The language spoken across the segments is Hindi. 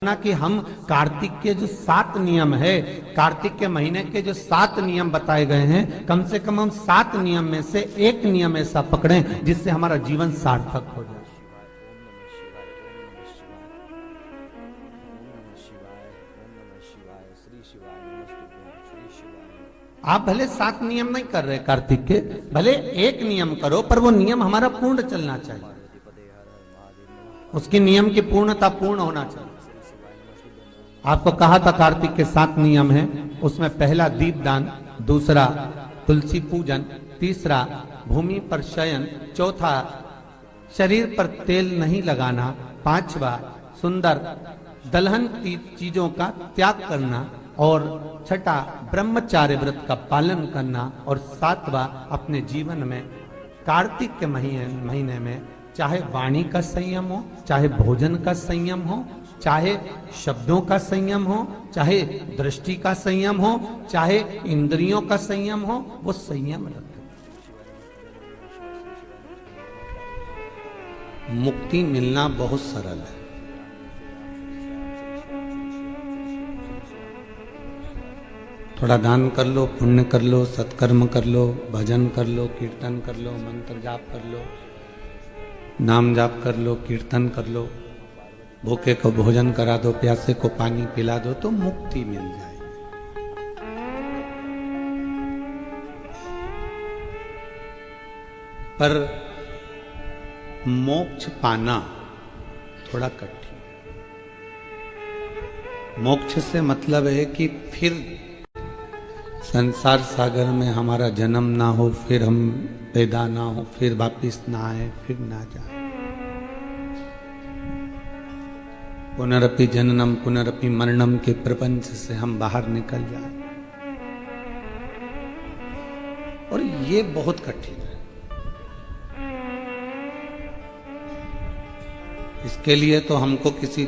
ना कि हम कार्तिक के जो 7 नियम है, कार्तिक के महीने के जो 7 नियम बताए गए हैं, कम से कम हम 7 नियम में से एक नियम ऐसा पकड़ें जिससे हमारा जीवन सार्थक हो जाए। आप भले 7 नियम नहीं कर रहे कार्तिक के, भले एक नियम करो, पर वो नियम हमारा पूर्ण चलना चाहिए, उसके नियम की पूर्णता पूर्ण होना चाहिए। आपको कहा था कार्तिक के 7 नियम हैं, उसमें पहला दीपदान, दूसरा तुलसी पूजन, तीसरा भूमि पर शयन, चौथा शरीर पर तेल नहीं लगाना, पांचवा सुंदर दलहन चीजों का त्याग करना, और छठा ब्रह्मचार्य व्रत का पालन करना, और सातवां अपने जीवन में कार्तिक के महीने में चाहे वाणी का संयम हो, चाहे भोजन का संयम हो, चाहे शब्दों का संयम हो, चाहे दृष्टि का संयम हो, चाहे इंद्रियों का संयम हो, वो संयम रखें। मुक्ति मिलना बहुत सरल है। थोड़ा दान कर लो, पुण्य कर लो, सत्कर्म कर लो, भजन कर लो, कीर्तन कर लो, मंत्र जाप कर लो, नाम जाप कर लो, कीर्तन कर लो, भूखे को भोजन करा दो, प्यासे को पानी पिला दो, तो मुक्ति मिल जाएगी। पर मोक्ष पाना थोड़ा कठिन। मोक्ष से मतलब है कि फिर संसार सागर में हमारा जन्म ना हो, फिर हम पैदा ना हो, फिर वापिस ना आए, फिर ना जाए। पुनरपि जननम पुनरपि मरणम के प्रपंच से हम बाहर निकल जाए, और ये बहुत कठिन है। इसके लिए तो हमको किसी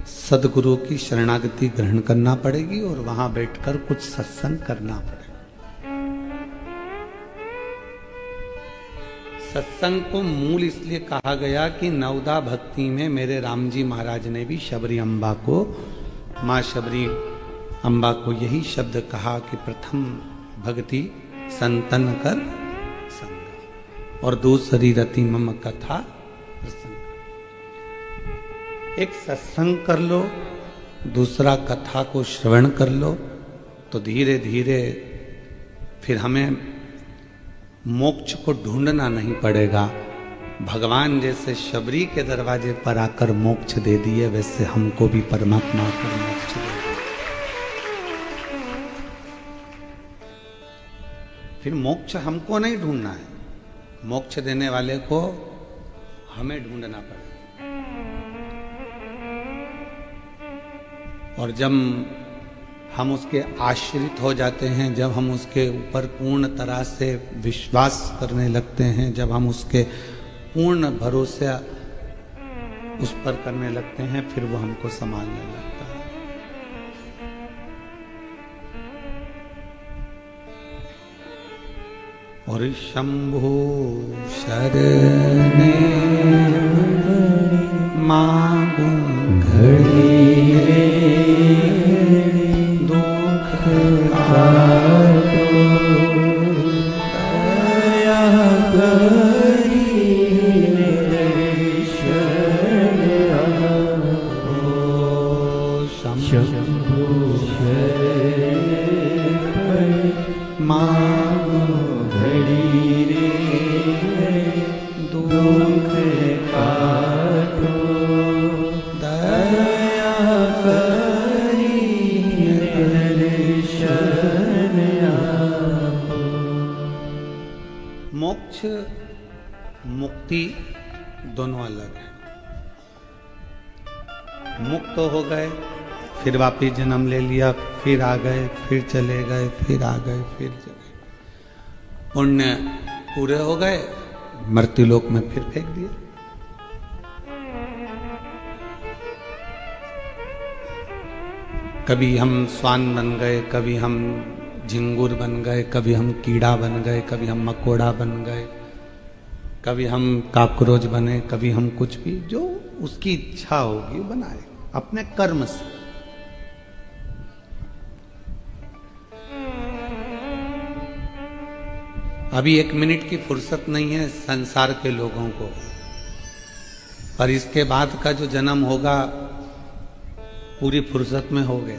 सदगुरु की शरणागति ग्रहण करना पड़ेगी और वहां बैठकर कुछ सत्संग करना पड़ेगा। सत्संग को मूल इसलिए कहा गया कि नवदा भक्ति में मेरे राम जी महाराज ने भी शबरी अम्बा को, माँ शबरी अम्बा को यही शब्द कहा कि प्रथम भक्ति संतन कर संग, और दूसरी रति मम कथा प्रसंग। एक सत्संग कर लो, दूसरा कथा को श्रवण कर लो, तो धीरे धीरे फिर हमें मोक्ष को ढूंढना नहीं पड़ेगा। भगवान जैसे शबरी के दरवाजे पर आकर मोक्ष दे दिए, वैसे हमको भी परमात्मा आकर मोक्ष दे दिए। फिर मोक्ष हमको नहीं ढूंढना है, मोक्ष देने वाले को हमें ढूंढना पड़ेगा। और जब हम उसके आश्रित हो जाते हैं, जब हम उसके ऊपर पूर्ण तरह से विश्वास करने लगते हैं, जब हम उसके पूर्ण भरोसे उस पर करने लगते हैं, फिर वो हमको संभालने लगता है। और शंभु शरणे मांगू घड़ी रे, मुक्ति दोनों अलग है। मुक्त हो गए, फिर वापिस जन्म ले लिया, फिर आ गए, फिर चले गए, फिर आ गए, फिर चले गए। पुण्य पूरे हो गए, मृत्युलोक में फिर फेंक दिए। कभी हम स्वान बन गए, कभी हम झिंगुर बन गए, कभी हम कीड़ा बन गए, कभी हम मकोड़ा बन गए, कभी हम काकरोच बने, कभी हम कुछ भी, जो उसकी इच्छा होगी बनाए। अपने कर्म से। अभी 1 मिनट की फुर्सत नहीं है संसार के लोगों को, पर इसके बाद का जो जन्म होगा पूरी फुर्सत में हो गए।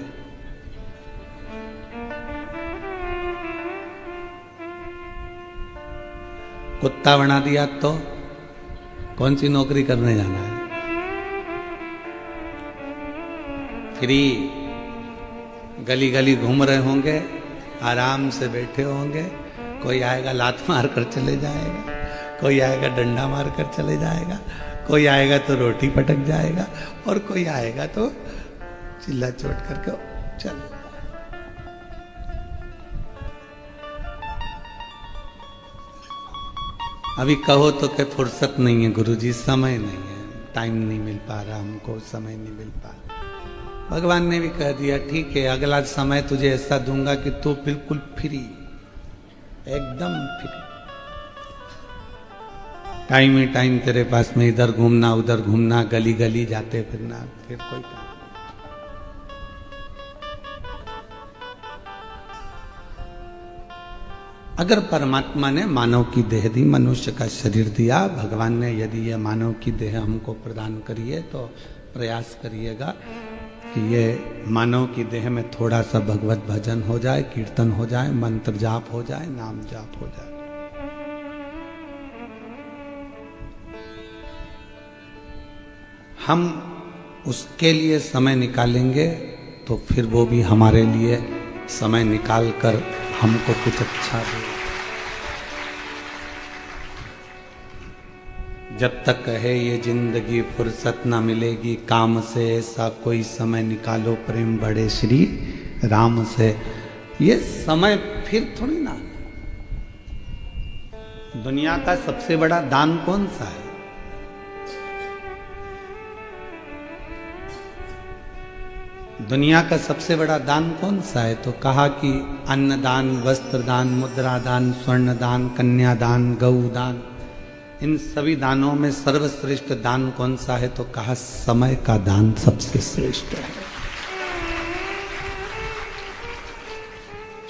कुत्ता बना दिया तो कौन सी नौकरी करने जाना है? फ्री गली गली घूम रहे होंगे, आराम से बैठे होंगे। कोई आएगा लात मार कर चले जाएगा, कोई आएगा डंडा मार कर चले जाएगा, कोई आएगा तो रोटी पटक जाएगा, और कोई आएगा तो चिल्ला चोट करके चलो। अभी कहो तो क्या फुर्सत नहीं है गुरुजी, समय नहीं है, टाइम नहीं मिल पा रहा हमको, समय नहीं मिल पा रहा। भगवान ने भी कह दिया ठीक है, अगला समय तुझे ऐसा दूंगा कि तू बिल्कुल फ्री, एकदम फ्री। टाइम ही टाइम तेरे पास में, इधर घूमना उधर घूमना, गली गली जाते फिरना, फिर कोई काम। अगर परमात्मा ने मानव की देह दी, मनुष्य का शरीर दिया, भगवान ने यदि ये मानव की देह हमको प्रदान करी है, तो प्रयास करिएगा कि ये मानव की देह में थोड़ा सा भगवत भजन हो जाए, कीर्तन हो जाए, मंत्र जाप हो जाए, नाम जाप हो जाए। हम उसके लिए समय निकालेंगे तो फिर वो भी हमारे लिए समय निकाल कर हमको कुछ अच्छा दे। जब तक है ये जिंदगी फुर्सत ना मिलेगी काम से, ऐसा कोई समय निकालो प्रेम बड़े श्री राम से। ये समय फिर थोड़ी ना। दुनिया का सबसे बड़ा दान कौन सा है? दुनिया का सबसे बड़ा दान कौन सा है? तो कहा कि अन्नदान, वस्त्र दान, मुद्रा दान, स्वर्ण दान, कन्यादान, गौ दान। इन सभी दानों में सर्वश्रेष्ठ दान कौन सा है? तो कहा समय का दान सबसे श्रेष्ठ है।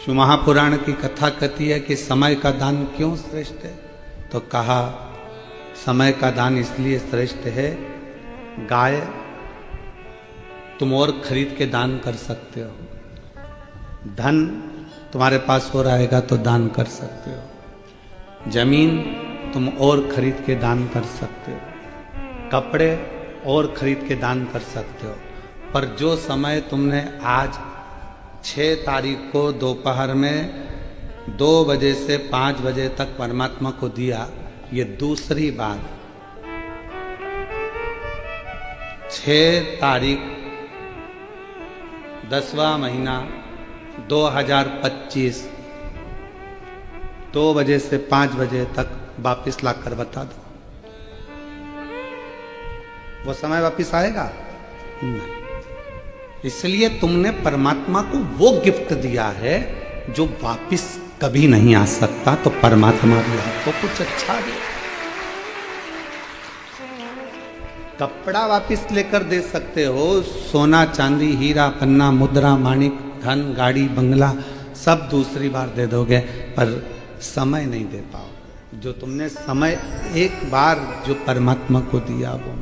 शिव महापुराण की कथा कहती है कि समय का दान क्यों श्रेष्ठ है? तो कहा समय का दान इसलिए श्रेष्ठ है, गाय तुम और खरीद के दान कर सकते हो, धन तुम्हारे पास हो रहेगा तो दान कर सकते हो, जमीन तुम और खरीद के दान कर सकते हो, कपड़े और खरीद के दान कर सकते हो। पर जो समय तुमने आज 6 तारीख को दोपहर में 2 बजे से 5 बजे तक परमात्मा को दिया, ये दूसरी बात। 6 तारीख 10वां महीना 2025 2 बजे से 5 बजे तक वापिस लाकर बता दो, वो समय वापिस आएगा नहीं। इसलिए तुमने परमात्मा को वो गिफ्ट दिया है जो वापिस कभी नहीं आ सकता, तो परमात्मा भी आपको कुछ अच्छा दे। कपड़ा वापिस लेकर दे सकते हो, सोना चांदी हीरा पन्ना मुद्रा माणिक धन गाड़ी बंगला सब दूसरी बार दे दोगे, पर समय नहीं दे पाओगे। जो तुमने समय एक बार जो परमात्मा को दिया वो।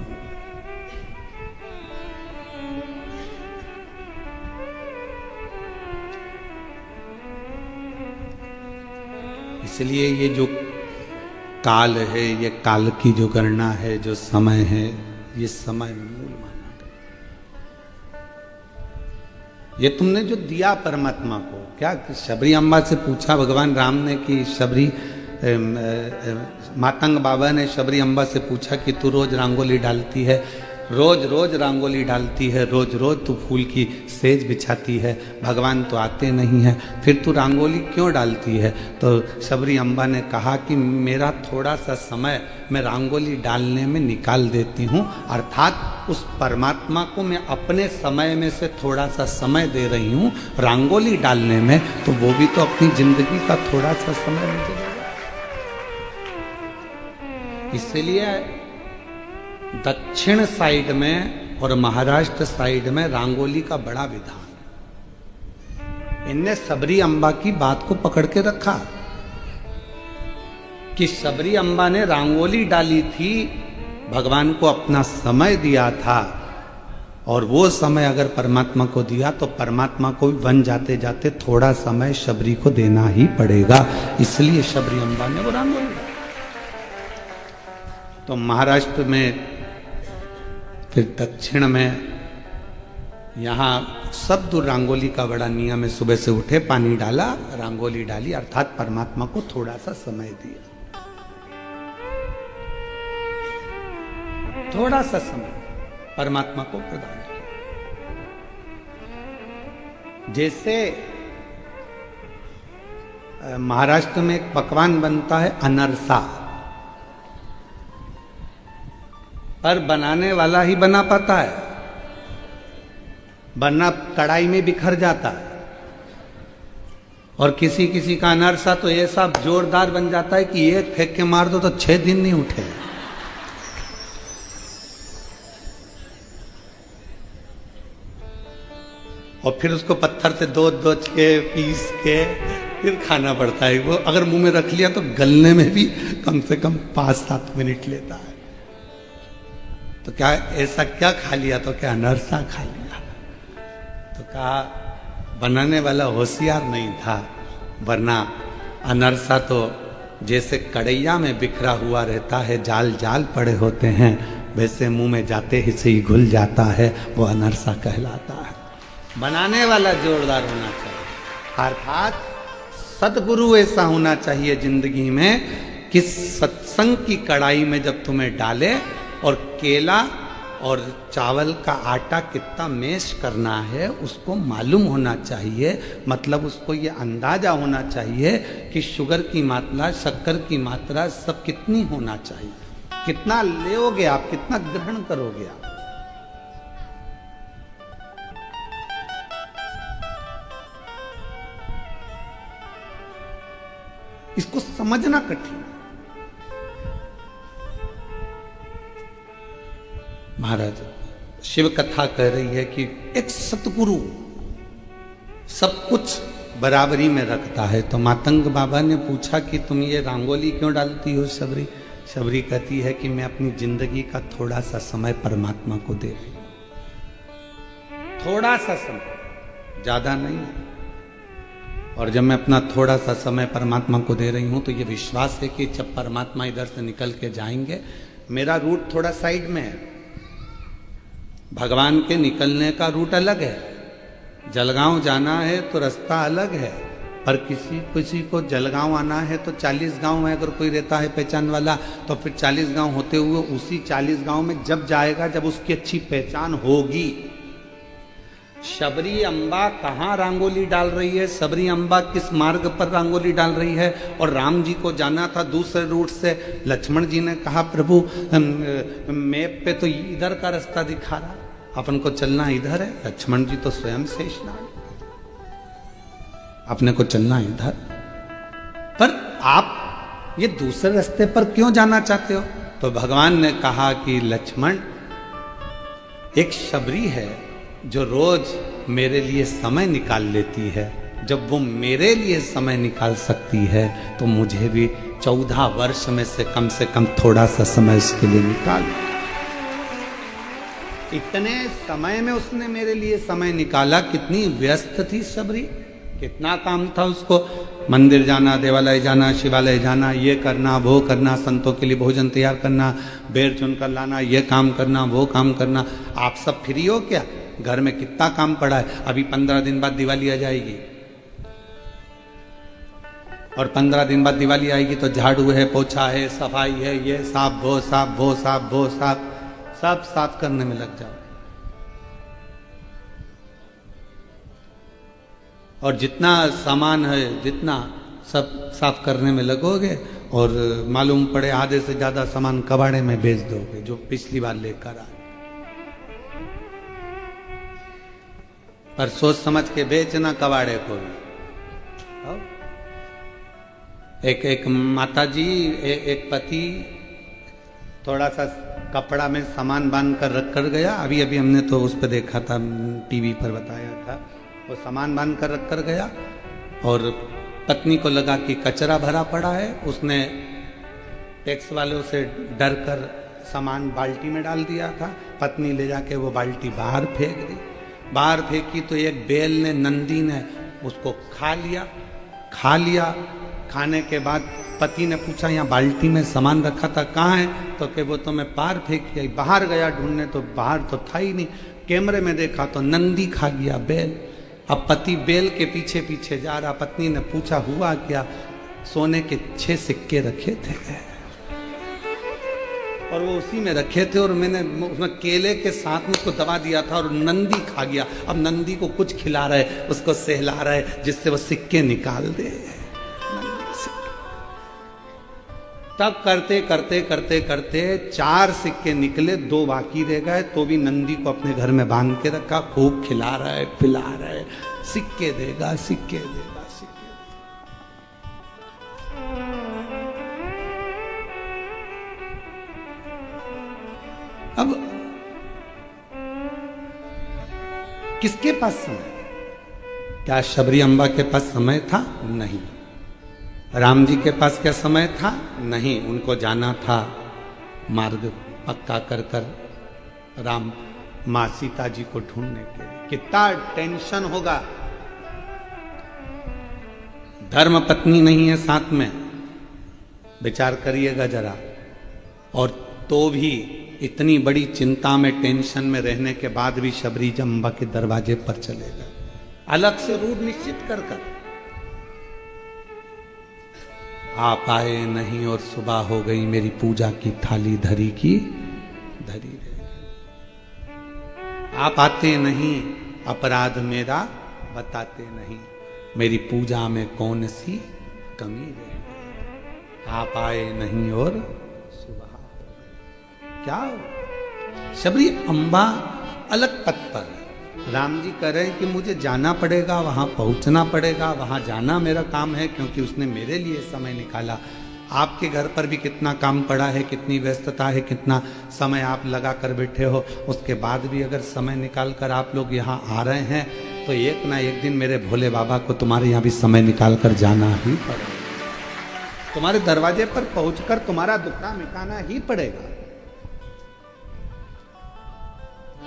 इसलिए ये जो काल है, ये काल की जो गणना है, जो समय है, ये समय मूल माना गया। ये तुमने जो दिया परमात्मा को, क्या शबरी अम्बा से पूछा भगवान राम ने कि शबरी मातंग बाबा ने शबरी अम्बा से पूछा कि तू रोज रंगोली डालती है, रोज रोज रंगोली डालती है, रोज रोज तू फूल की सेज बिछाती है, भगवान तो आते नहीं है, फिर तू रंगोली क्यों डालती है? तो शबरी अम्बा ने कहा कि मेरा थोड़ा सा समय मैं रंगोली डालने में निकाल देती हूँ, अर्थात उस परमात्मा को मैं अपने समय में से थोड़ा सा समय दे रही हूँ रंगोली डालने में, तो वो भी तो अपनी जिंदगी का थोड़ा सा समय मुझे देगा। इसलिए दक्षिण साइड में और महाराष्ट्र साइड में रंगोली का बड़ा विधान। इनने सबरी अम्बा की बात को पकड़ के रखा कि सबरी अम्बा ने रंगोली डाली थी, भगवान को अपना समय दिया था, और वो समय अगर परमात्मा को दिया तो परमात्मा को भी वन जाते जाते थोड़ा समय शबरी को देना ही पड़ेगा, इसलिए शबरी अम्बा ने वो रंगोली डाली। तो महाराष्ट्र में, फिर दक्षिण में, यहाँ सब दूर रंगोली का बड़ा नियम है। सुबह से उठे, पानी डाला, रंगोली डाली, अर्थात परमात्मा को थोड़ा सा समय दिया, थोड़ा सा समय परमात्मा को प्रदान किया। जैसे महाराष्ट्र में एक पकवान बनता है अनरसा, पर बनाने वाला ही बना पाता है, वरना कढ़ाई में बिखर जाता है। और किसी किसी का अनरसा तो ऐसा जोरदार बन जाता है कि एक फेंक के मार दो तो 6 दिन नहीं उठे। और फिर उसको पत्थर से दो के पीस के फिर खाना पड़ता है। वो अगर मुंह में रख लिया तो गलने में भी कम से कम 5-7 मिनट लेता है। तो क्या ऐसा क्या खा लिया? तो क्या अनरसा खा लिया? तो कहा बनाने वाला होशियार नहीं था, वरना अनरसा तो जैसे कड़ैया में बिखरा हुआ रहता है, जाल जाल पड़े होते हैं, वैसे मुंह में जाते ही से ही घुल जाता है, वो अनरसा कहलाता है। बनाने वाला जोरदार होना चाहिए, अर्थात सद्गुरु ऐसा होना चाहिए जिंदगी में कि सत्संग की कढ़ाई में जब तुम्हें डाले, और केला और चावल का आटा कितना मैश करना है उसको मालूम होना चाहिए। मतलब उसको ये अंदाजा होना चाहिए कि शुगर की मात्रा, शक्कर की मात्रा सब कितनी होना चाहिए, कितना लोगे आप, कितना ग्रहण करोगे आप। इसको समझना कठिन है। महाराज शिव कथा कह रही है कि एक सतगुरु सब कुछ बराबरी में रखता है। तो मातंग बाबा ने पूछा कि तुम ये रंगोली क्यों डालती हो शबरी? शबरी कहती है कि मैं अपनी जिंदगी का थोड़ा सा समय परमात्मा को दे रही हूं, थोड़ा सा समय, ज्यादा नहीं। और जब मैं अपना थोड़ा सा समय परमात्मा को दे रही हूं तो ये विश्वास है कि जब परमात्मा इधर से निकल के जाएंगे, मेरा रूट थोड़ा साइड में है, भगवान के निकलने का रूट अलग है। जलगांव जाना है तो रास्ता अलग है, पर किसी को जलगांव आना है तो 40 गांव में अगर कोई रहता है पहचान वाला, तो फिर 40 गांव होते हुए उसी 40 गांव में जब जाएगा जब उसकी अच्छी पहचान होगी। शबरी अम्बा कहाँ रंगोली डाल रही है, शबरी अम्बा किस मार्ग पर रंगोली डाल रही है, और राम जी को जाना था दूसरे रूट से। लक्ष्मण जी ने कहा प्रभु मैप पे तो इधर का रास्ता दिखा रहा, अपन को चलना इधर है। लक्ष्मण जी तो स्वयं शेषनाग, अपने को चलना इधर, पर आप ये दूसरे रास्ते पर क्यों जाना चाहते हो? तो भगवान ने कहा कि लक्ष्मण, एक शबरी है जो रोज मेरे लिए समय निकाल लेती है। जब वो मेरे लिए समय निकाल सकती है तो मुझे भी 14 वर्ष में से कम थोड़ा सा समय उसके लिए निकाल। इतने समय में उसने मेरे लिए समय निकाला। कितनी व्यस्त थी शबरी, कितना काम था उसको, मंदिर जाना, देवालय जाना, शिवालय जाना, ये करना वो करना, संतों के लिए भोजन तैयार करना, बेर चुन कर लाना, ये काम करना वो काम करना। आप सब फ्री हो क्या? घर में कितना काम पड़ा है। अभी 15 दिन बाद दिवाली आ जाएगी, और 15 दिन बाद दिवाली आएगी तो झाड़ू है, पोछा है, सफाई है, ये साफ वो साफ वो साफ वो साफ, सब साफ करने में लग जाओ। और जितना सामान है जितना सब साफ करने में लगोगे, और मालूम पड़े आधे से ज्यादा सामान कबाड़े में बेच दोगे जो पिछली बार लेकर आए। पर सोच समझ के बेचना कबाड़े को भी। एक माता जी, एक पति थोड़ा सा कपड़ा में सामान बांध कर रख कर गया। अभी अभी हमने तो उस पर देखा था, टीवी पर बताया था। वो सामान बांध कर रख कर गया और पत्नी को लगा कि कचरा भरा पड़ा है। उसने टैक्स वालों से डर कर सामान बाल्टी में डाल दिया था। पत्नी ले जाके वो बाल्टी बाहर फेंक दी। बाहर फेंकी तो एक बैल ने, नंदी ने उसको खा लिया। खाने के बाद पति ने पूछा, यहाँ बाल्टी में सामान रखा था कहाँ है? तो कि वो तो मैं पार फेंक आई। बाहर गया ढूंढने तो बाहर तो था ही नहीं। कैमरे में देखा तो नंदी खा गया बैल। अब पति बैल के पीछे पीछे जा रहा। पत्नी ने पूछा हुआ क्या? सोने के 6 सिक्के रखे थे और वो उसी में रखे थे और मैंने उसमें केले के साथ में उसको दबा दिया था और नंदी खा गया। अब नंदी को कुछ खिला रहे, उसको सहला रहे जिससे वो सिक्के निकाल दे। तब करते करते करते करते 4 सिक्के निकले, 2 बाकी रह गए। तो भी नंदी को अपने घर में बांध के रखा। खूब खिला रहा है, पिला रहा है, सिक्के देगा, सिक्के देगा, सिक्के। अब किसके पास समय? क्या शबरी अम्बा के पास समय था? नहीं। राम जी के पास क्या समय था? नहीं। उनको जाना था मार्ग पक्का कर कर राम मां सीता जी को ढूंढने के लिए। कितना टेंशन होगा। धर्म पत्नी नहीं है साथ में, विचार करिएगा जरा। और तो भी इतनी बड़ी चिंता में, टेंशन में रहने के बाद भी शबरी अम्बा के दरवाजे पर चले गए, अलग से रूट निश्चित कर कर। आप आए नहीं और सुबह हो गई, मेरी पूजा की थाली धरी की धरी रह गई। आप आते नहीं, अपराध मेरा बताते नहीं, मेरी पूजा में कौन सी कमी रह गई। आप आए नहीं और सुबह क्या? शबरी अम्बा अलग पथ पर है। राम जी कह रहे हैं कि मुझे जाना पड़ेगा, वहां पहुंचना पड़ेगा, वहां जाना मेरा काम है, क्योंकि उसने मेरे लिए समय निकाला। आपके घर पर भी कितना काम पड़ा है, कितनी व्यस्तता है, कितना समय आप लगा कर बैठे हो। उसके बाद भी अगर समय निकाल कर आप लोग यहाँ आ रहे हैं तो एक ना एक दिन मेरे भोले बाबा को तुम्हारे यहाँ भी समय निकाल कर जाना ही पड़ेगा। तुम्हारे दरवाजे पर पहुंचकर तुम्हारा दुखड़ा मिटाना ही पड़ेगा।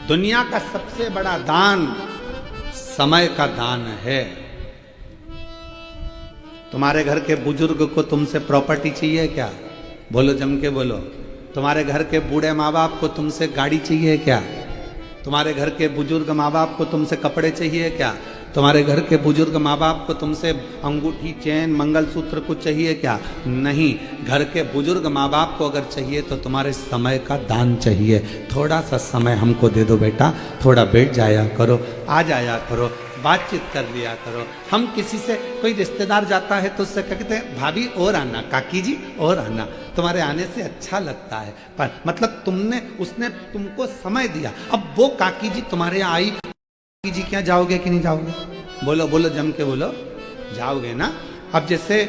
दुनिया का सबसे बड़ा दान समय का दान है। तुम्हारे घर के बुजुर्ग को तुमसे प्रॉपर्टी चाहिए क्या? बोलो, जम के बोलो। तुम्हारे घर के बूढ़े माँ बाप को तुमसे गाड़ी चाहिए क्या? तुम्हारे घर के बुजुर्ग माँ बाप को तुमसे कपड़े चाहिए क्या? तुम्हारे घर के बुजुर्ग माँ बाप को तुमसे अंगूठी, चैन, मंगलसूत्र कुछ चाहिए क्या? नहीं। घर के बुजुर्ग माँ बाप को अगर चाहिए तो तुम्हारे समय का दान चाहिए। थोड़ा सा समय हमको दे दो बेटा, थोड़ा बैठ जाया करो, आ जाया करो, बातचीत कर लिया करो। हम किसी से, कोई रिश्तेदार जाता है तो उससे कहते हैं भाभी और आना, काकी जी और आना, तुम्हारे आने से अच्छा लगता है। पर मतलब उसने तुमको समय दिया। अब वो काकी जी तुम्हारे यहाँ आई, काकी जी क्या जाओगे कि नहीं जाओगे? बोलो बोलो, जम के बोलो, जाओगे ना। अब जैसे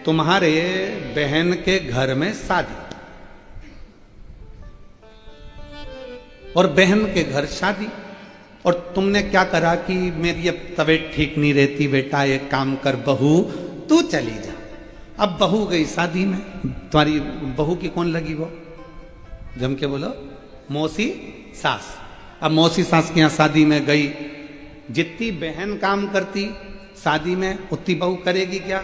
तुम्हारे बहन के घर में शादी और बहन के घर शादी, और तुमने क्या करा कि मेरी अब तबीयत ठीक नहीं रहती बेटा, एक काम कर बहू तू चली जा। अब बहू गई शादी में, तुम्हारी बहू की कौन लगी? वो जम के बोलो, मौसी सास। अब मौसी सास के यहाँ शादी में गई, जितनी बहन काम करती शादी में उतनी बहू करेगी क्या?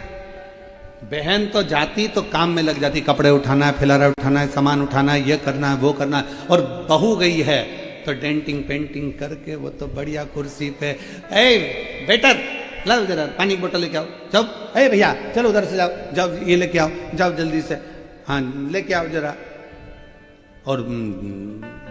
बहन तो जाती तो काम में लग जाती, कपड़े उठाना है, फिलारा उठाना है, सामान उठाना है, ये करना है, वो करना है। और बहू गई है तो डेंटिंग पेंटिंग करके वो तो बढ़िया कुर्सी पे, ए बेटर लाओ जरा पानी की बोतल लेके आओ, जाओ, ए भैया चलो उधर से जाओ, जाओ ये लेके आओ, जाओ जल्दी से, हाँ लेके आओ जरा। और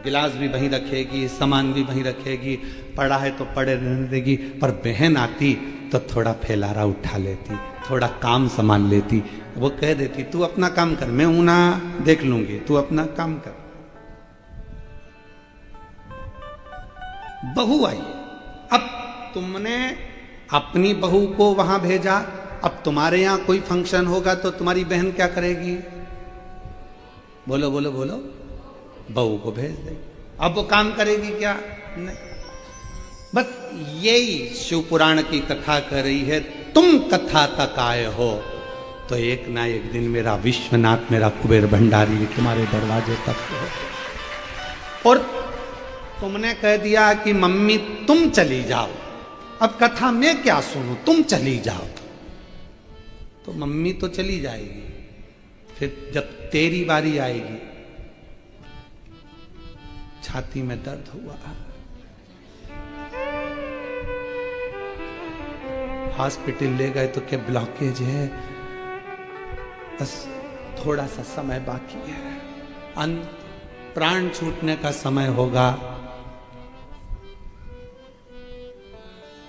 गिलास भी वहीं रखेगी, सामान भी वहीं रखेगी, पड़ा है तो पड़े रहने देगी। पर बहन आती तो थोड़ा फैलारा उठा लेती, थोड़ा काम संभाल लेती। वो कह देती तू अपना काम कर, मैं हूं ना, देख लूंगी, तू अपना काम कर। बहू आई, अब तुमने अपनी बहू को वहां भेजा। अब तुम्हारे यहां कोई फंक्शन होगा तो तुम्हारी बहन क्या करेगी? बोलो बोलो बोलो, बहू को भेज देगी। अब वो काम करेगी क्या? नहीं। बस यही शिव पुराण की कथा कर रही है, तुम कथा तक आए हो तो एक ना एक दिन मेरा विश्वनाथ, मेरा कुबेर भंडारी तुम्हारे दरवाजे तक हो। और तुमने कह दिया कि मम्मी तुम चली जाओ, अब कथा में क्या सुनूं, तुम चली जाओ, तो मम्मी तो चली जाएगी। फिर जब तेरी बारी आएगी, छाती में दर्द हुआ, हॉस्पिटल ले गए तो क्या ब्लॉकेज है, बस थोड़ा सा समय बाकी है, प्राण छूटने का समय होगा,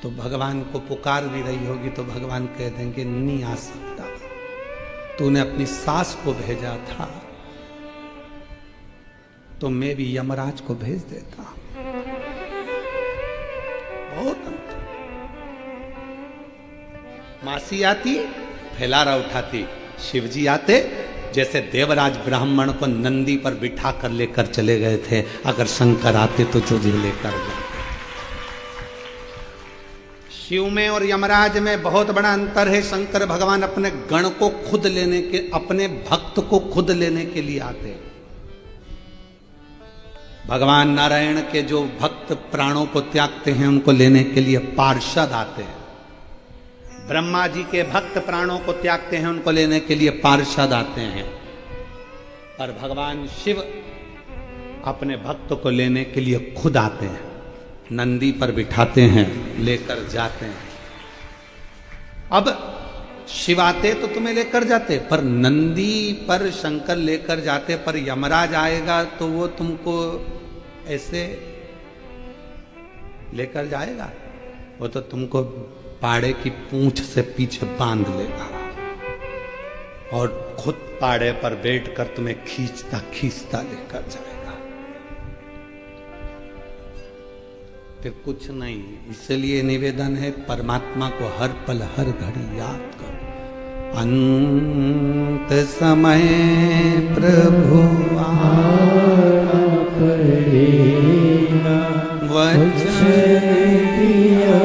तो भगवान को पुकार भी रही होगी तो भगवान कह देंगे नहीं आ सकता, तूने अपनी सास को भेजा था तो मैं भी यमराज को भेज देता। बहुत अंतर। मासी आती फैलारा उठाती, शिवजी आते जैसे देवराज ब्राह्मण को नंदी पर बिठा कर लेकर चले गए थे, अगर शंकर आते तो तुझे लेकर जाते। शिव में और यमराज में बहुत बड़ा अंतर है। शंकर भगवान अपने गण को खुद लेने के, अपने भक्त को खुद लेने के लिए आते हैं। भगवान नारायण के जो भक्त प्राणों को त्यागते हैं उनको लेने के लिए पार्षद आते हैं। ब्रह्मा जी के भक्त प्राणों को त्यागते हैं, उनको लेने के लिए पार्षद आते हैं। पर भगवान शिव अपने भक्त को लेने के लिए खुद आते हैं, नंदी पर बिठाते हैं, लेकर जाते हैं। अब शिव आते तो तुम्हें लेकर जाते, पर नंदी पर शंकर लेकर जाते, पर यमराज आएगा तो वो तुमको ऐसे लेकर जाएगा, वो तो तुमको पाड़े की पूंछ से पीछे बांध लेगा और खुद पाड़े पर बैठकर तुम्हें खींचता खींचता लेकर जाएगा। फिर कुछ नहीं। इसलिए निवेदन है, परमात्मा को हर पल हर घड़ी याद करो। अंत समय प्रभु आना पड़ेगा, वचन दिया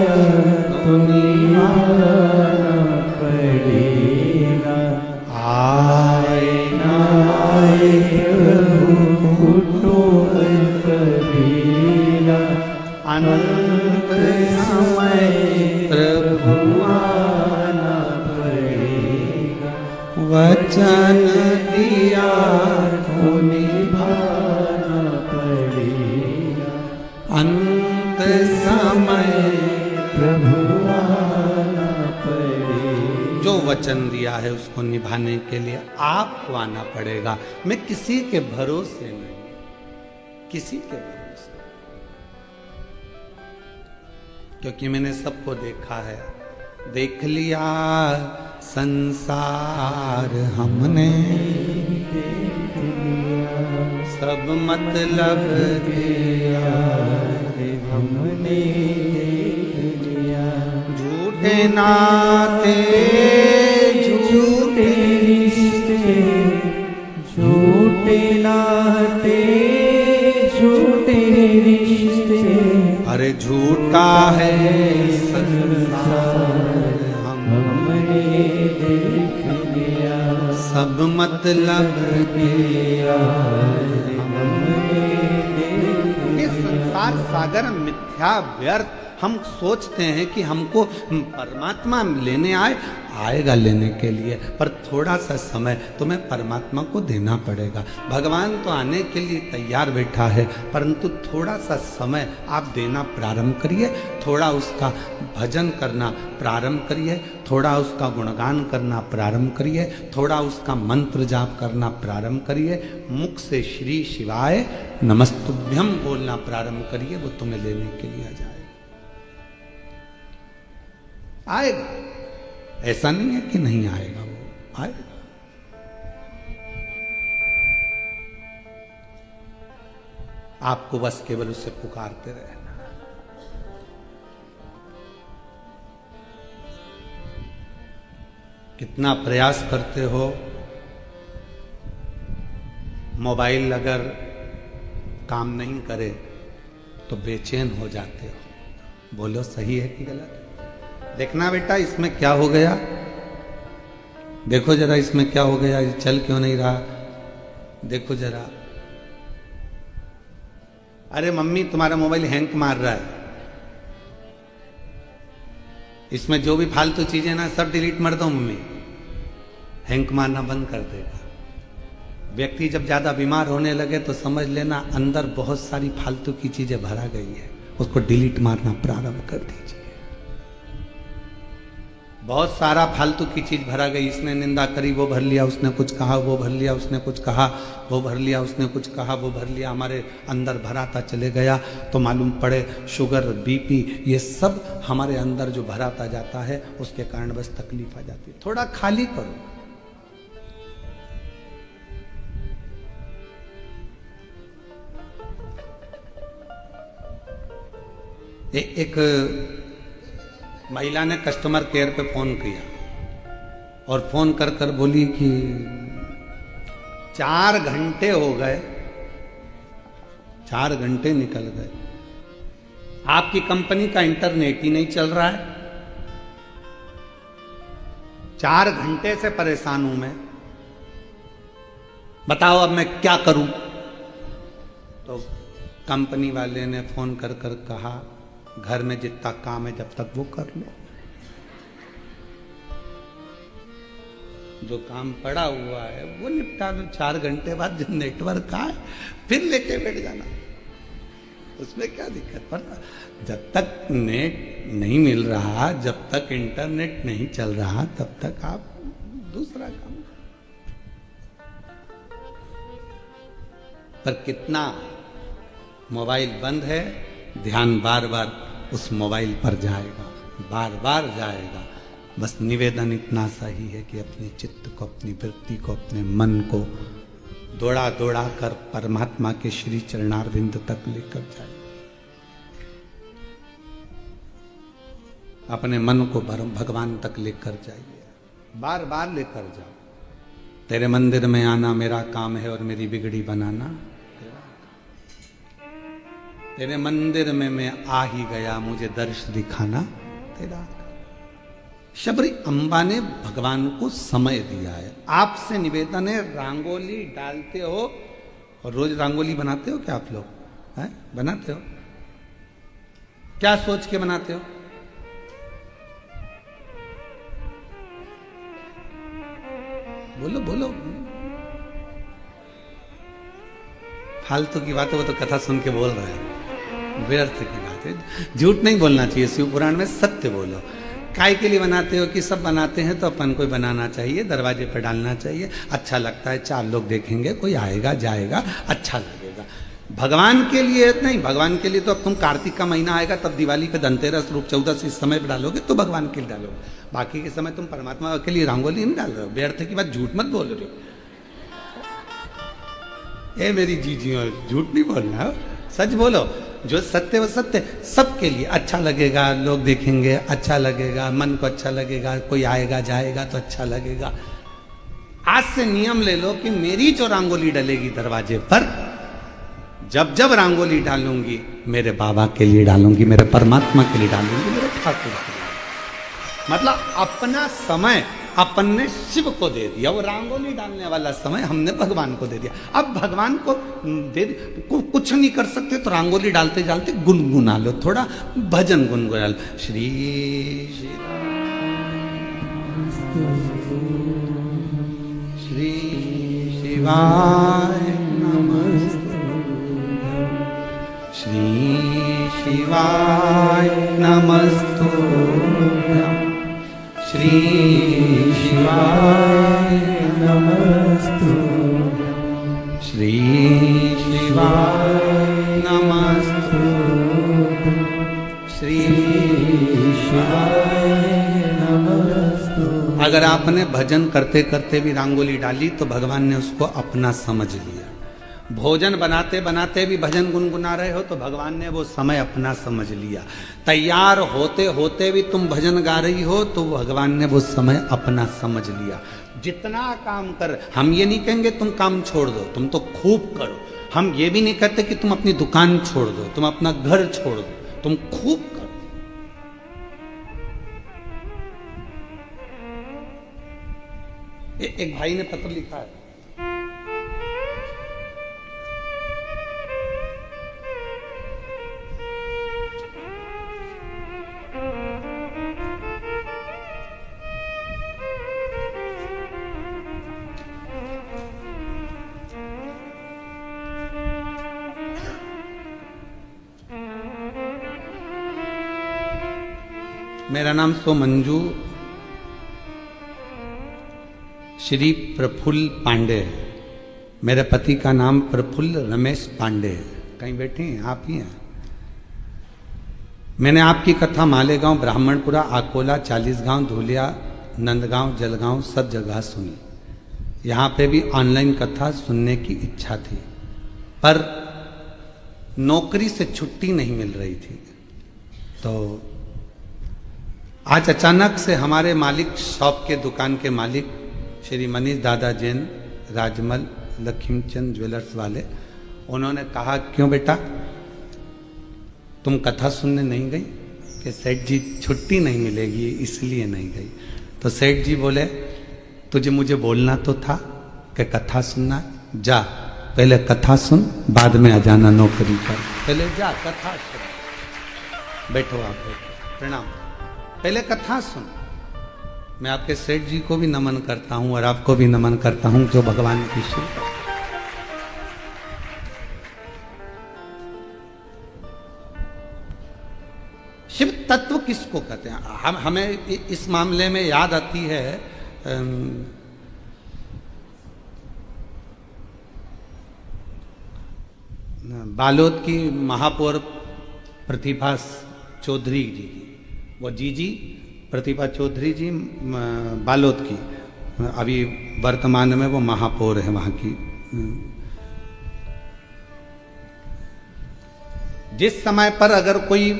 तुम्हें आना पड़ेगा। आए ना आए प्रभु कुटुंब कबीरा, अंत समय प्रभु आना पड़ेगा, वचन दिया तो निभाना पड़ेगा। अंत समय प्रभु आना पड़ेगा। जो वचन दिया है उसको निभाने के लिए आपको आना पड़ेगा। मैं किसी के भरोसे नहीं, किसी के भरोसे, क्योंकि मैंने सबको देखा है। देख लिया संसार हमने, सब मतलब दिया हमने, झूठे नाते झूठे रिश्ते, झूठे नाते झूठे रिश्ते, अरे झूठा है संसार हमने देख लिया, सब मतलब किया हमने देख लिया। संसार सागर मिथ्या व्यर्थ। हम सोचते हैं कि हमको परमात्मा लेने आएगा लेने के लिए, पर थोड़ा सा समय तुम्हें परमात्मा को देना पड़ेगा। भगवान तो आने के लिए तैयार बैठा है, परंतु थोड़ा सा समय आप देना प्रारंभ करिए, थोड़ा उसका भजन करना प्रारंभ करिए, थोड़ा उसका गुणगान करना प्रारंभ करिए, थोड़ा उसका मंत्र जाप करना प्रारंभ करिए, मुख से श्री शिवाय नमस्तुभ्यम बोलना प्रारंभ करिए, वो तुम्हें लेने के लिए आ जाएगा, आएगा। ऐसा नहीं है कि नहीं आएगा, वो आएगा। आपको बस केवल उसे पुकारते रहना। कितना प्रयास करते हो, मोबाइल अगर काम नहीं करे तो बेचैन हो जाते हो। बोलो सही है कि गलत? देखना बेटा इसमें क्या हो गया, देखो जरा इसमें क्या हो गया, चल क्यों नहीं रहा, देखो जरा। अरे मम्मी तुम्हारा मोबाइल हैंग मार रहा है, इसमें जो भी फालतू चीजें ना सब डिलीट मार दो मम्मी, हैंग मारना बंद कर देगा। व्यक्ति जब ज्यादा बीमार होने लगे तो समझ लेना अंदर बहुत सारी फालतू की चीजें भरा गई है, उसको डिलीट मारना प्रारंभ कर दीजिए। बहुत सारा फालतू की चीज भरा गई, इसने निंदा करी वो भर लिया, उसने कुछ कहा वो भर लिया, उसने कुछ कहा वो भर लिया, उसने कुछ कहा वो भर लिया, हमारे अंदर भराता चले गया तो मालूम पड़े शुगर बीपी ये सब हमारे अंदर जो भराता जाता है उसके कारण बस तकलीफ आ जाती है। थोड़ा खाली करो। एक महिला ने कस्टमर केयर पे फोन किया और फोन कर कर बोली कि 4 घंटे हो गए, 4 घंटे निकल गए, आपकी कंपनी का इंटरनेट ही नहीं चल रहा है, 4 घंटे से परेशान हूं मैं, बताओ अब मैं क्या करूं। तो कंपनी वाले ने फोन कर कर कहा घर में जितना काम है जब तक वो कर लो, जो काम पड़ा हुआ है वो निपटा दो, 4 घंटे बाद जब नेटवर्क आए फिर लेके बैठ जाना, उसमें क्या दिक्कत। पर जब तक नेट नहीं मिल रहा, जब तक इंटरनेट नहीं चल रहा, तब तक आप दूसरा काम। पर कितना मोबाइल बंद है, ध्यान बार बार उस मोबाइल पर जाएगा, बार बार जाएगा। बस निवेदन इतना सही है कि अपने चित्त को, अपनी वृत्ति को, अपने मन को दौड़ा दौड़ा कर परमात्मा के श्री चरणारविंद तक लेकर जाए। अपने मन को भगवान तक लेकर जाइए, बार बार लेकर जाओ। तेरे मंदिर में आना मेरा काम है और मेरी बिगड़ी बनाना, तेरे मंदिर में मैं आ ही गया, मुझे दर्श दिखाना तेरा। शबरी अम्बा ने भगवान को समय दिया है। आपसे निवेदन है, रंगोली डालते हो और रोज रंगोली बनाते हो क्या आप लोग? हैं? बनाते हो? क्या सोच के बनाते हो? बोलो बोलो। फालतू की बातें वो तो कथा सुन के बोल रहे हैं, व्यर्थ की बात है। झूठ नहीं बोलना चाहिए, शिव पुराण में सत्य बोलो। काय के लिए बनाते हो कि सब बनाते हैं तो अपन को बनाना चाहिए, दरवाजे पर डालना चाहिए, अच्छा लगता है, 4 लोग देखेंगे, कोई आएगा जाएगा, अच्छा लगेगा। भगवान के लिए नहीं, भगवान के लिए तो अब तुम कार्तिक का महीना आएगा तब दिवाली पे, धनतेरस, रूप चौदस, इस समय पे डालोगे तो भगवान के लिए डालोगे। बाकी के समय तुम परमात्मा के लिए रंगोली नहीं डाल रहे हो। व्यर्थ की बात, झूठ मत बोल रहे हो। ए मेरी जीजियों, झूठ नहीं बोलना, सच बोलो। जो सत्य वो सत्य, सबके लिए अच्छा लगेगा, लोग देखेंगे अच्छा लगेगा, मन को अच्छा लगेगा, कोई आएगा जाएगा तो अच्छा लगेगा। आज से नियम ले लो कि मेरी जो रंगोली डलेगी दरवाजे पर, जब जब रंगोली डालूंगी मेरे बाबा के लिए डालूंगी, मेरे परमात्मा के लिए डालूंगी, मेरे ठाकुर के लिए। मतलब अपना समय अपन ने शिव को दे दिया, वो रंगोली डालने वाला समय हमने भगवान को दे दिया। अब भगवान को दे कुछ नहीं कर सकते तो रंगोली डालते डालते गुनगुना लो, थोड़ा भजन गुनगुना लो। श्री श्री शिवाय नमस्ते, श्री शिवाय नमस्तुभ्यं, श्री शिवाय नमस्तुभ्यं, श्री शिवाय नमस्तुभ्यं, श्री शिवाय नमस्तुभ्यं। अगर आपने भजन करते करते भी रंगोली डाली तो भगवान ने उसको अपना समझ लिया। भोजन बनाते बनाते भी भजन गुनगुना रहे हो तो भगवान ने वो समय अपना समझ लिया। तैयार होते होते भी तुम भजन गा रही हो तो भगवान ने वो समय अपना समझ लिया। जितना काम कर, हम ये नहीं कहेंगे तुम काम छोड़ दो, तुम तो खूब करो। हम ये भी नहीं कहते कि तुम अपनी दुकान छोड़ दो, तुम अपना घर छोड़ दो, तुम खूब करो। एक भाई ने पत्र लिखा है, मेरा नाम सो मंजू श्री प्रफुल्ल पांडे है। मेरे पति का नाम प्रफुल्ल रमेश पांडे है। कहीं बैठे हैं? आप ही हैं। मैंने आपकी कथा मालेगांव, ब्राह्मणपुरा, आकोला, 40 गांव, धुलिया, नंदगांव, जलगांव सब जगह सुनी। यहाँ पे भी ऑनलाइन कथा सुनने की इच्छा थी, पर नौकरी से छुट्टी नहीं मिल रही थी। तो आज अचानक से हमारे मालिक, शॉप के दुकान के मालिक श्री मनीष दादा जैन, राजमल, लक्ष्मीचंद ज्वेलर्स वाले, उन्होंने कहा, क्यों बेटा तुम कथा सुनने नहीं गई? कि सेठ जी छुट्टी नहीं मिलेगी इसलिए नहीं गई। तो सेठ जी बोले, तुझे मुझे बोलना तो था कि कथा सुनना, जा पहले कथा सुन, बाद में आ जाना नौकरी पर। पहले जा कथा सुन। बैठो आप, बैठो, प्रणाम। पहले कथा सुन। मैं आपके सेठ जी को भी नमन करता हूं और आपको भी नमन करता हूं जो भगवान की शिव। शिव तत्व किसको कहते हैं? हमें इस मामले में याद आती है बालोद की महापौर प्रतिभा चौधरी जी, वो जीजी प्रतिभा चौधरी जी बालोद की, अभी वर्तमान में वो महापौर है वहाँ की। जिस समय पर अगर कोई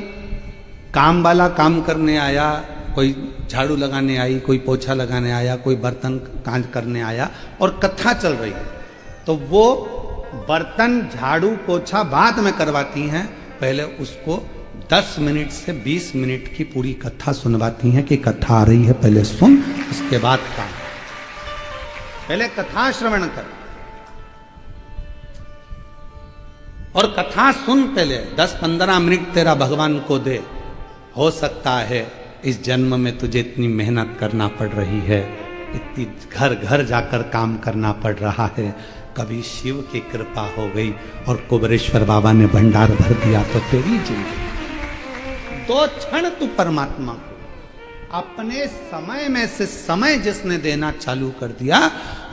काम वाला काम करने आया, कोई झाड़ू लगाने आई, कोई पोछा लगाने आया, कोई बर्तन कांच करने आया और कथा चल रही है, तो वो बर्तन झाड़ू पोछा बाद में करवाती हैं, पहले उसको 10 मिनट से 20 मिनट की पूरी कथा सुनवाती हैं कि कथा आ रही है, पहले सुन, उसके बाद काम। पहले कथा श्रवण कर और कथा सुन, पहले 10-15 मिनट तेरा भगवान को दे। हो सकता है इस जन्म में तुझे इतनी मेहनत करना पड़ रही है, इतनी घर घर जाकर काम करना पड़ रहा है, कभी शिव की कृपा हो गई और कुबेरेश्वर बाबा ने भंडार भर दिया तो तेरी जिंदगी 2 क्षण तू परमात्मा को अपने समय में से समय जिसने देना चालू कर दिया,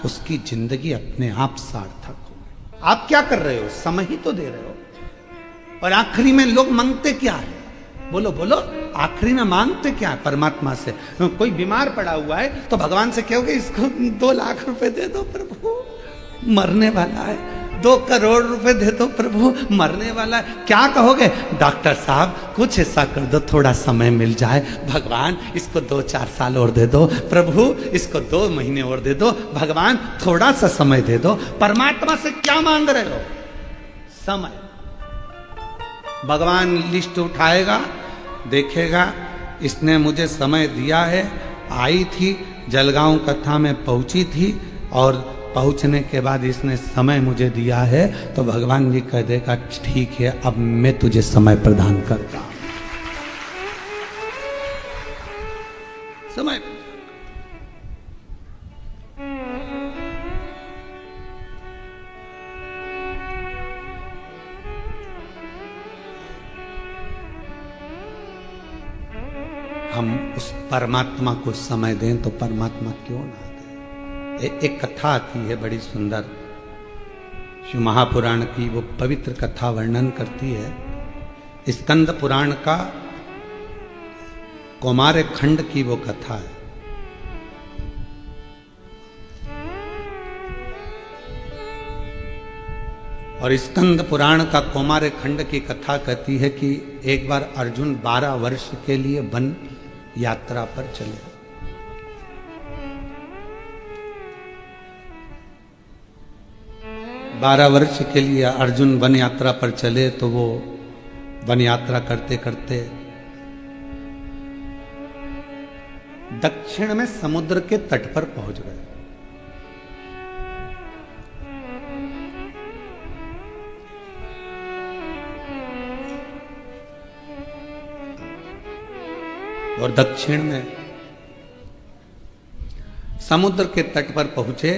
उसकी जिंदगी अपने आप सार्थक हो गई। आप क्या कर रहे हो? समय ही तो दे रहे हो। और आखिरी में लोग मांगते क्या है? बोलो बोलो, आखिरी में मांगते क्या है परमात्मा से? कोई बीमार पड़ा हुआ है तो भगवान से कहोगे इसको 2 लाख रुपए दे दो प्रभु, मरने वाला है। 2 करोड़ रुपए दे दो प्रभु, मरने वाला है। क्या कहोगे? डॉक्टर साहब कुछ ऐसा कर दो, थोड़ा समय मिल जाए। भगवान इसको 2-4 साल और दे दो प्रभु, इसको 2 महीने और दे दो भगवान, थोड़ा सा समय दे दो। परमात्मा से क्या मांग रहे हो? समय। भगवान लिस्ट उठाएगा, देखेगा इसने मुझे समय दिया है, आई थी जलगांव कथा में पहुंची थी और पहुंचने के बाद इसने समय मुझे दिया है, तो भगवान जी कह देगा ठीक है, अब मैं तुझे समय प्रदान करता हूं। समय हम उस परमात्मा को समय दें तो परमात्मा क्यों ना दे। एक कथा आती है बड़ी सुंदर, शिव महापुराण की, वो पवित्र कथा वर्णन करती है। स्कंद पुराण का कौमार खंड की वो कथा है। और स्कंद पुराण का कौमार खंड की कथा कहती है कि एक बार अर्जुन 12 वर्ष के लिए वन यात्रा पर चले। 12 वर्ष के लिए अर्जुन वन यात्रा पर चले तो वो वन यात्रा करते करते दक्षिण में समुद्र के तट पर पहुंच गए। और दक्षिण में समुद्र के तट पर पहुंचे।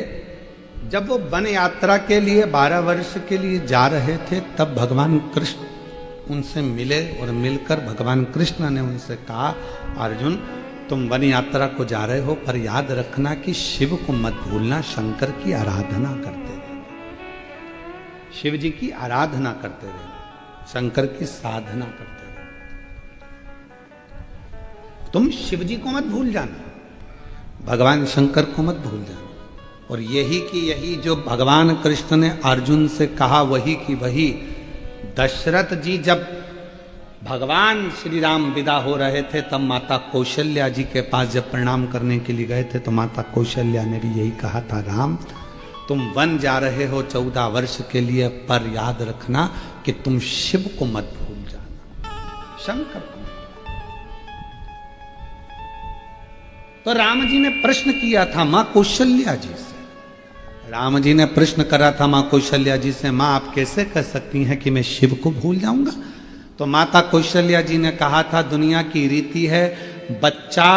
जब वो वन यात्रा के लिए 12 वर्ष के लिए जा रहे थे तब भगवान कृष्ण उनसे मिले और मिलकर भगवान कृष्ण ने उनसे कहा, अर्जुन तुम वन यात्रा को जा रहे हो पर याद रखना कि शिव को मत भूलना, शंकर की आराधना करते रहना, शिव जी की आराधना करते रहना, शंकर की साधना करते रहना। तुम शिव जी को मत भूल जाना, भगवान शंकर को मत भूल जाना। और यही की यही जो भगवान कृष्ण ने अर्जुन से कहा वही की वही दशरथ जी जब भगवान श्री राम विदा हो रहे थे तब माता कौशल्या जी के पास जब प्रणाम करने के लिए गए थे तो माता कौशल्या ने भी यही कहा था, राम तुम वन जा रहे हो 14 वर्ष के लिए पर याद रखना कि तुम शिव को मत भूल जाना, शंकर को। तो राम जी ने प्रश्न किया था मां कौशल्या जी से, राम जी ने प्रश्न करा था मां कौशल्या जी से, मां आप कैसे कह सकती हैं कि मैं शिव को भूल जाऊंगा? तो माता कौशल्या जी ने कहा था, दुनिया की रीति है बच्चा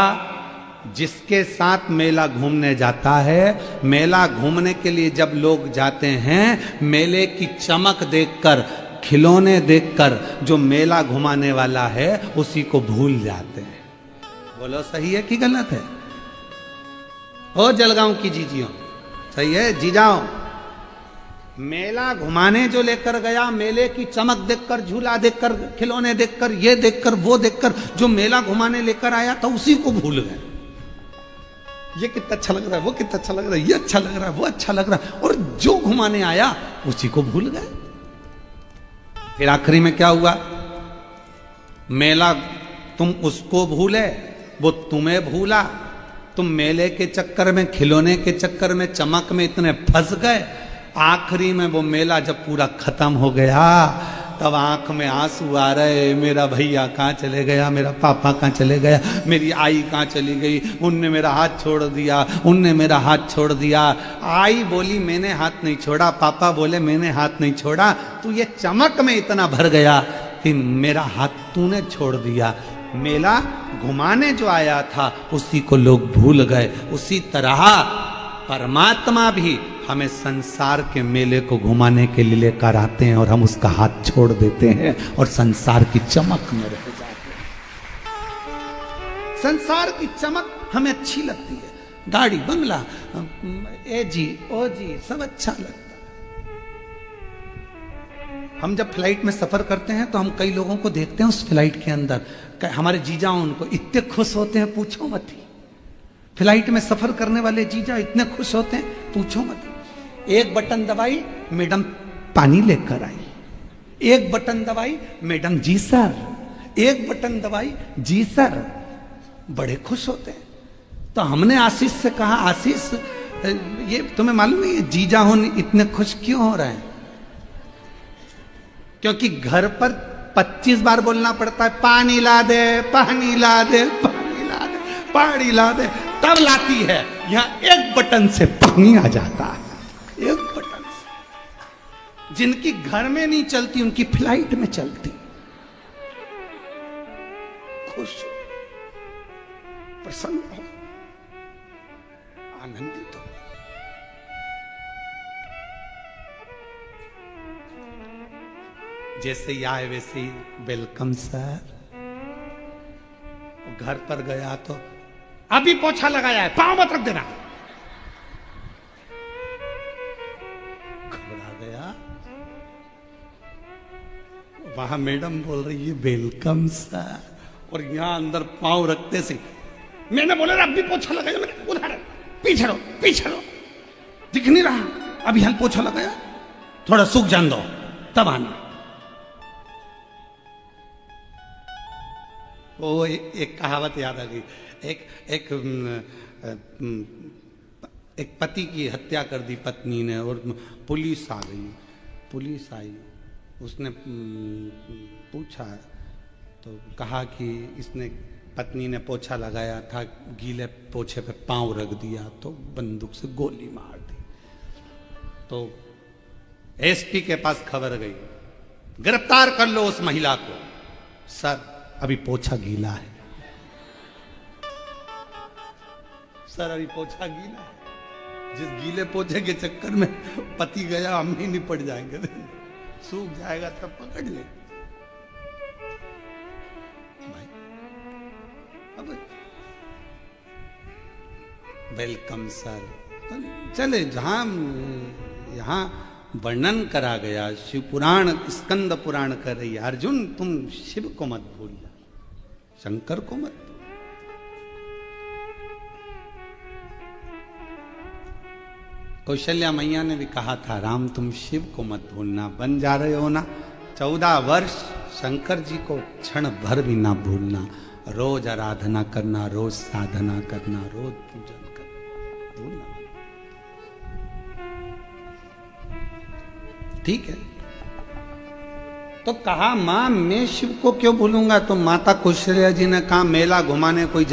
जिसके साथ मेला घूमने जाता है, मेला घूमने के लिए जब लोग जाते हैं मेले की चमक देखकर, खिलौने देखकर जो मेला घुमाने वाला है उसी को भूल जाते हैं। बोलो सही है कि गलत है? ओ जलगांव की जीजियों, सही है जीजाओ? मेला घुमाने जो लेकर गया, मेले की चमक देखकर, झूला देखकर, खिलौने देखकर, ये देखकर, वो देखकर जो मेला घुमाने लेकर आया था उसी को भूल गए। ये कितना अच्छा लग रहा है, वो कितना अच्छा लग रहा है, ये अच्छा लग रहा है, वो अच्छा लग रहा है, और जो घुमाने आया उसी को भूल गए। फिर आखिरी में क्या हुआ? मेला तुम उसको भूले, वो तुम्हें भूला। तुम मेले के चक्कर में, खिलौने के चक्कर में, चमक में इतने फंस गए, आखिरी में वो मेला जब पूरा खत्म हो गया तब आंख में आंसू आ रहे, मेरा भैया कहाँ चले गया, मेरा पापा कहाँ चले गया, मेरी आई कहाँ चली गई, उनने मेरा हाथ छोड़ दिया, उनने मेरा हाथ छोड़ दिया। आई बोली मैंने हाथ नहीं छोड़ा, पापा बोले मैंने हाथ नहीं छोड़ा, तू ये चमक में इतना भर गया कि मेरा हाथ तूने छोड़ दिया। मेला घुमाने जो आया था उसी को लोग भूल गए। उसी तरह परमात्मा भी हमें संसार के मेले को घुमाने के लिए लेकर आते हैं और हम उसका हाथ छोड़ देते हैं और संसार की चमक में रह जाते हैं। संसार की चमक हमें अच्छी लगती है, गाड़ी बंगला, ए जी ओ जी सब अच्छा लगता है। हम जब फ्लाइट में सफर करते हैं तो हम कई लोगों को देखते हैं उस फ्लाइट के अंदर, हमारे जीजा उनको इतने खुश होते हैं पूछो मत ही। फ्लाइट में सफर करने वाले जीजा इतने खुश होते हैं पूछो मत ही। एक बटन दबाई मैडम पानी लेकर आई, एक बटन दबाई मैडम जी सर, एक बटन दबाई जी सर, बड़े खुश होते हैं। तो हमने आशीष से कहा, आशीष ये तुम्हें मालूम है ये जीजा हो इतने खुश क्यों हो रहे हैं? क्योंकि घर पर 25 बार बोलना पड़ता है, पानी ला दे, पानी ला दे, पानी ला दे, पानी ला दे, तब लाती है। यहां एक बटन से पानी आ जाता है, एक बटन से। जिनकी घर में नहीं चलती उनकी फ्लाइट में चलती। खुश हो, प्रसन्न हो, आनंदित हो। जैसे ही आए वैसे ही वेलकम सर। घर पर गया तो अभी पोछा लगाया है, पांव मत रख देना। घबरा गया, वहां मैडम बोल रही है वेलकम सर, और यहां अंदर पांव रखते से मैंने बोला अभी पोछा लगाया, मैंने उधर पीछे रहो, पीछे रहो, दिख नहीं रहा, अभी यहां पोछा लगाया, थोड़ा सूख जान दो तब आना। वो एक कहावत याद आ गई। एक एक पति की हत्या कर दी पत्नी ने और पुलिस आ गई, पुलिस आई, उसने पूछा तो कहा कि इसने पत्नी ने पोछा लगाया था, गीले पोछे पे पांव रख दिया तो बंदूक से गोली मार दी। तो एसपी के पास खबर गई, गिरफ्तार कर लो उस महिला को। सर अभी पोछा गीला है, सर अभी पोछा गीला है। जिस गीले पोछे के चक्कर में पति गया, हम ही निपट जाएंगे, सूख जाएगा तब पकड़ ले भाई। अब वेलकम सर, तो चले जहां यहां वर्णन करा गया, शिव पुराण स्कंद पुराण कर रही है, अर्जुन तुम शिव को मत भूलना, शंकर को मत। कौशल्या मैया ने भी कहा था, राम तुम शिव को मत भूलना, बन जा रहे हो ना 14 वर्ष, शंकर जी को क्षण भर भी ना भूलना, रोज आराधना करना, रोज साधना करना, रोज पूजन करना, भूलना। ठीक है, तो कहा मां मैं शिव को क्यों भूलूंगा? तो माता कौशल्या जी ने कहा मेला घुमाने कोई